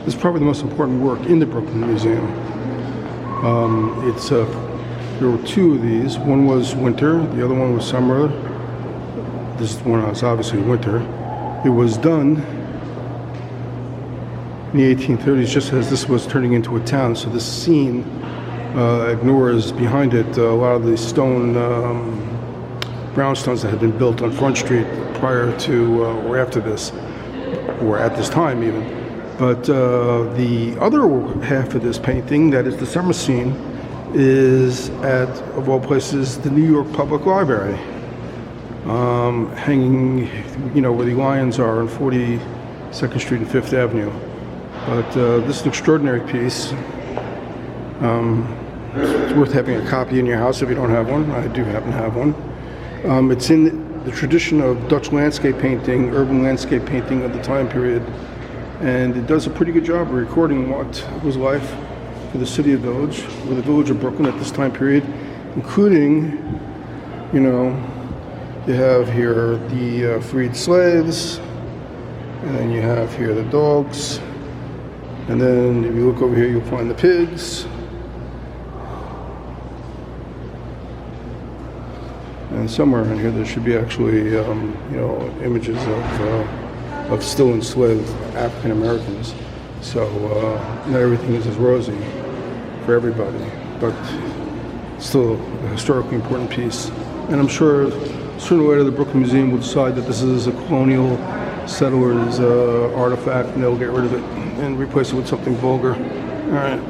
This is probably the most important work in the Brooklyn Museum. There were two of these. One was winter, the other one was summer. This one was obviously winter. It was done in the 1830s, just as this was turning into a town. So this scene ignores behind it a lot of the stone brownstones that had been built on Front Street prior to or after this, or at this time even. But the other half of this painting, that is the summer scene, is at, of all places, the New York Public Library, hanging, where the lions are on 42nd Street and 5th Avenue. But this is an extraordinary piece. It's worth having a copy in your house if you don't have one. I do happen to have one. It's in the tradition of Dutch landscape painting, urban landscape painting of the time period, and it does a pretty good job of recording what was life for the city of Village, or the village of Brooklyn at this time period, including, you have here the freed slaves, and then you have here the dogs, and then if you look over here you'll find the pigs. And somewhere in here there should be actually, images of still enslaved African Americans. So not everything is as rosy for everybody, but still a historically important piece. And I'm sure sooner or later the Brooklyn Museum will decide that this is a colonial settlers artifact, and they'll get rid of it and replace it with something vulgar. All right.